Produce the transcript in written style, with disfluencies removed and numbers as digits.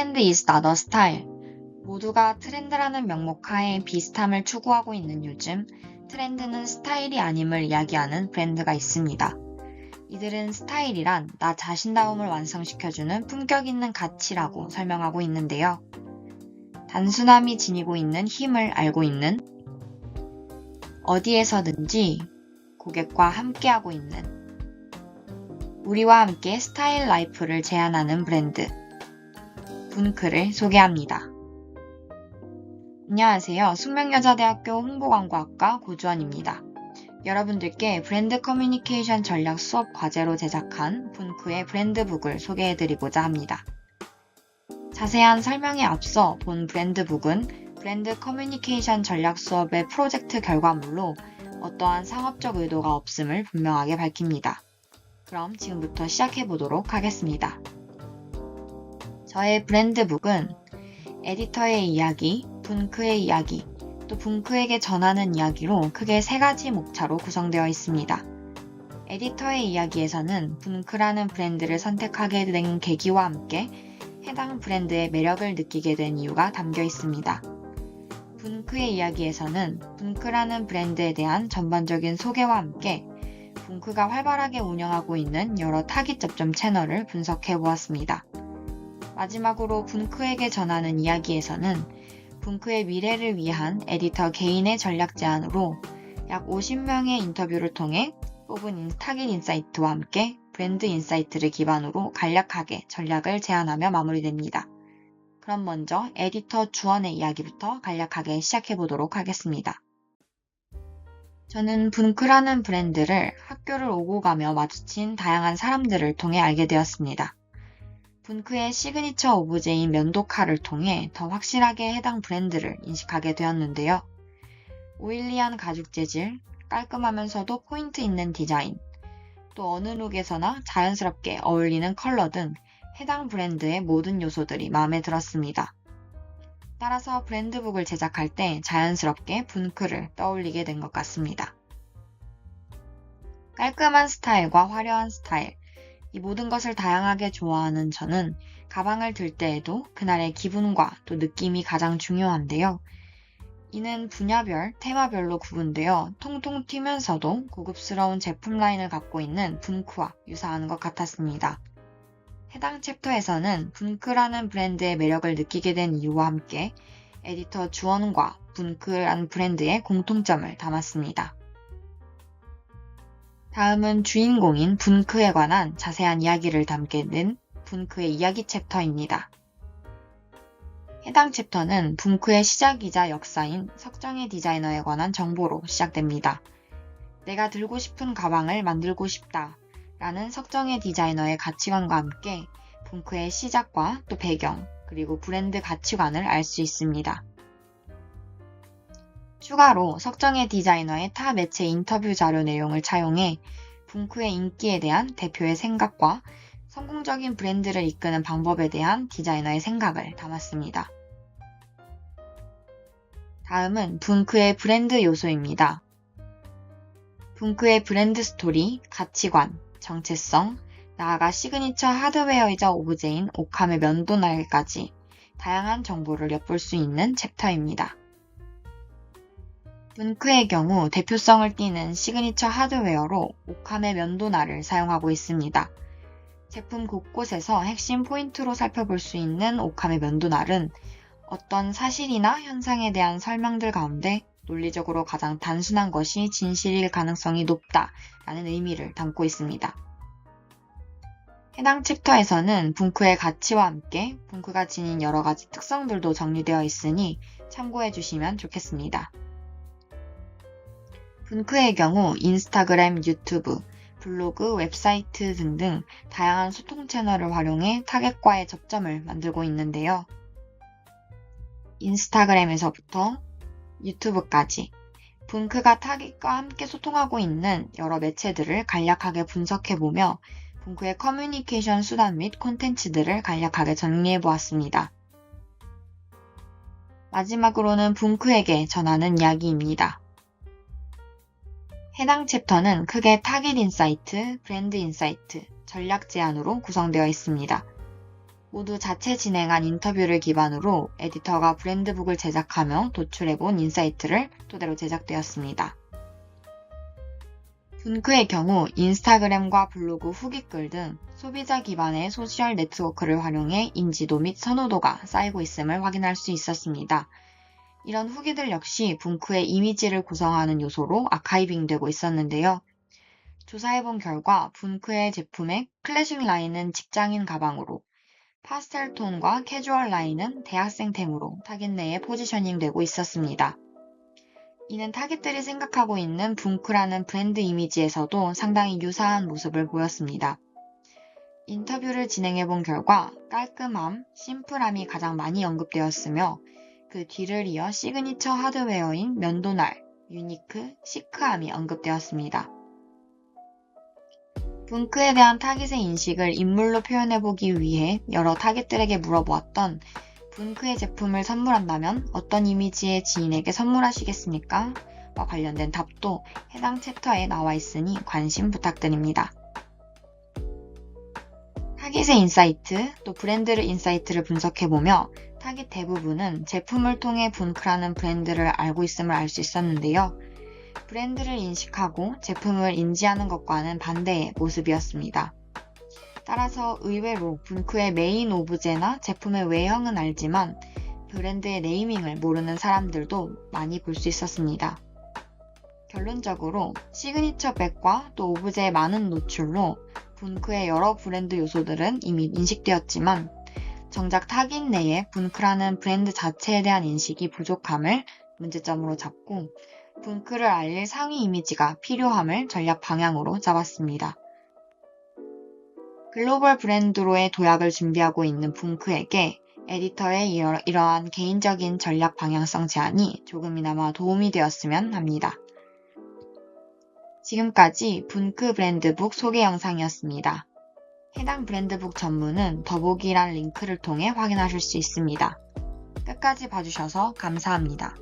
트렌드 is not a style. 모두가 트렌드라는 명목 하에 비슷함을 추구하고 있는 요즘, 트렌드는 스타일이 아님을 이야기하는 브랜드가 있습니다. 이들은 스타일이란 나 자신다움을 완성시켜주는 품격 있는 가치라고 설명하고 있는데요. 단순함이 지니고 있는 힘을 알고 있는, 어디에서든지 고객과 함께하고 있는, 우리와 함께 스타일 라이프를 제안하는 브랜드, 분크를 소개합니다. 안녕하세요. 숙명여자대학교 홍보광고학과 고주원입니다. 여러분들께 브랜드 커뮤니케이션 전략 수업 과제로 제작한 분크의 브랜드북을 소개해드리고자 합니다. 자세한 설명에 앞서 본 브랜드북은 브랜드 커뮤니케이션 전략 수업의 프로젝트 결과물로 어떠한 상업적 의도가 없음을 분명하게 밝힙니다. 그럼 지금부터 시작해보도록 하겠습니다. 저의 브랜드북은 에디터의 이야기, 분크의 이야기, 또 분크에게 전하는 이야기로 크게 3가지 목차로 구성되어 있습니다. 에디터의 이야기에서는 분크라는 브랜드를 선택하게 된 계기와 함께 해당 브랜드의 매력을 느끼게 된 이유가 담겨 있습니다. 분크의 이야기에서는 분크라는 브랜드에 대한 전반적인 소개와 함께 분크가 활발하게 운영하고 있는 여러 타깃 접점 채널을 분석해 보았습니다. 마지막으로 분크에게 전하는 이야기에서는 분크의 미래를 위한 에디터 개인의 전략 제안으로 약 50명의 인터뷰를 통해 뽑은 타깃 인사이트와 함께 브랜드 인사이트를 기반으로 간략하게 전략을 제안하며 마무리됩니다. 그럼 먼저 에디터 주원의 이야기부터 간략하게 시작해 보도록 하겠습니다. 저는 분크라는 브랜드를 학교를 오고 가며 마주친 다양한 사람들을 통해 알게 되었습니다. 분크의 시그니처 오브제인 면도칼을 통해 더 확실하게 해당 브랜드를 인식하게 되었는데요. 오일리한 가죽 재질, 깔끔하면서도 포인트 있는 디자인, 또 어느 룩에서나 자연스럽게 어울리는 컬러 등 해당 브랜드의 모든 요소들이 마음에 들었습니다. 따라서 브랜드북을 제작할 때 자연스럽게 분크를 떠올리게 된 것 같습니다. 깔끔한 스타일과 화려한 스타일, 이 모든 것을 다양하게 좋아하는 저는 가방을 들 때에도 그날의 기분과 또 느낌이 가장 중요한데요. 이는 분야별, 테마별로 구분되어 통통 튀면서도 고급스러운 제품 라인을 갖고 있는 분크와 유사한 것 같았습니다. 해당 챕터에서는 분크라는 브랜드의 매력을 느끼게 된 이유와 함께 에디터 주원과 분크라는 브랜드의 공통점을 담았습니다. 다음은 주인공인 분크에 관한 자세한 이야기를 담게 된 분크의 이야기 챕터입니다. 해당 챕터는 분크의 시작이자 역사인 석정의 디자이너에 관한 정보로 시작됩니다. 내가 들고 싶은 가방을 만들고 싶다 라는 석정의 디자이너의 가치관과 함께 분크의 시작과 또 배경, 그리고 브랜드 가치관을 알 수 있습니다. 추가로 석정의 디자이너의 타 매체 인터뷰 자료 내용을 차용해 분크의 인기에 대한 대표의 생각과 성공적인 브랜드를 이끄는 방법에 대한 디자이너의 생각을 담았습니다. 다음은 분크의 브랜드 요소입니다. 분크의 브랜드 스토리, 가치관, 정체성, 나아가 시그니처 하드웨어이자 오브제인 오캄의 면도날까지 다양한 정보를 엿볼 수 있는 챕터입니다. 분크의 경우 대표성을 띠는 시그니처 하드웨어로 오캄의 면도날을 사용하고 있습니다. 제품 곳곳에서 핵심 포인트로 살펴볼 수 있는 오캄의 면도날은 어떤 사실이나 현상에 대한 설명들 가운데 논리적으로 가장 단순한 것이 진실일 가능성이 높다라는 의미를 담고 있습니다. 해당 챕터에서는 분크의 가치와 함께 분크가 지닌 여러 가지 특성들도 정리되어 있으니 참고해 주시면 좋겠습니다. 분크의 경우 인스타그램, 유튜브, 블로그, 웹사이트 등등 다양한 소통 채널을 활용해 타겟과의 접점을 만들고 있는데요. 인스타그램에서부터 유튜브까지 분크가 타깃과 함께 소통하고 있는 여러 매체들을 간략하게 분석해보며 분크의 커뮤니케이션 수단 및 콘텐츠들을 간략하게 정리해보았습니다. 마지막으로는 분크에게 전하는 이야기입니다. 해당 챕터는 크게 타깃 인사이트, 브랜드 인사이트, 전략 제안으로 구성되어 있습니다. 모두 자체 진행한 인터뷰를 기반으로 에디터가 브랜드북을 제작하며 도출해본 인사이트를 토대로 제작되었습니다. 분크의 경우 인스타그램과 블로그 후기글 등 소비자 기반의 소셜 네트워크를 활용해 인지도 및 선호도가 쌓이고 있음을 확인할 수 있었습니다. 이런 후기들 역시 분크의 이미지를 구성하는 요소로 아카이빙되고 있었는데요. 조사해본 결과 분크의 제품의 클래식 라인은 직장인 가방으로, 파스텔 톤과 캐주얼 라인은 대학생템으로 타깃 내에 포지셔닝 되고 있었습니다. 이는 타깃들이 생각하고 있는 분크라는 브랜드 이미지에서도 상당히 유사한 모습을 보였습니다. 인터뷰를 진행해본 결과 깔끔함, 심플함이 가장 많이 언급되었으며 그 뒤를 이어 시그니처 하드웨어인 면도날, 유니크, 시크함이 언급되었습니다. 분크에 대한 타깃의 인식을 인물로 표현해보기 위해 여러 타깃들에게 물어보았던 분크의 제품을 선물한다면 어떤 이미지의 지인에게 선물하시겠습니까? 와 관련된 답도 해당 챕터에 나와 있으니 관심 부탁드립니다. 타깃의 인사이트, 또 브랜드 인사이트를 분석해보며 타깃 대부분은 제품을 통해 분크라는 브랜드를 알고 있음을 알 수 있었는데요. 브랜드를 인식하고 제품을 인지하는 것과는 반대의 모습이었습니다. 따라서 의외로 분크의 메인 오브제나 제품의 외형은 알지만 브랜드의 네이밍을 모르는 사람들도 많이 볼 수 있었습니다. 결론적으로 시그니처 백과 또 오브제의 많은 노출로 분크의 여러 브랜드 요소들은 이미 인식되었지만 정작 타깃 내에 분크라는 브랜드 자체에 대한 인식이 부족함을 문제점으로 잡고 분크를 알릴 상위 이미지가 필요함을 전략 방향으로 잡았습니다. 글로벌 브랜드로의 도약을 준비하고 있는 분크에게 에디터의 이러한 개인적인 전략 방향성 제안이 조금이나마 도움이 되었으면 합니다. 지금까지 분크 브랜드북 소개 영상이었습니다. 해당 브랜드북 전문은 더보기란 링크를 통해 확인하실 수 있습니다. 끝까지 봐주셔서 감사합니다.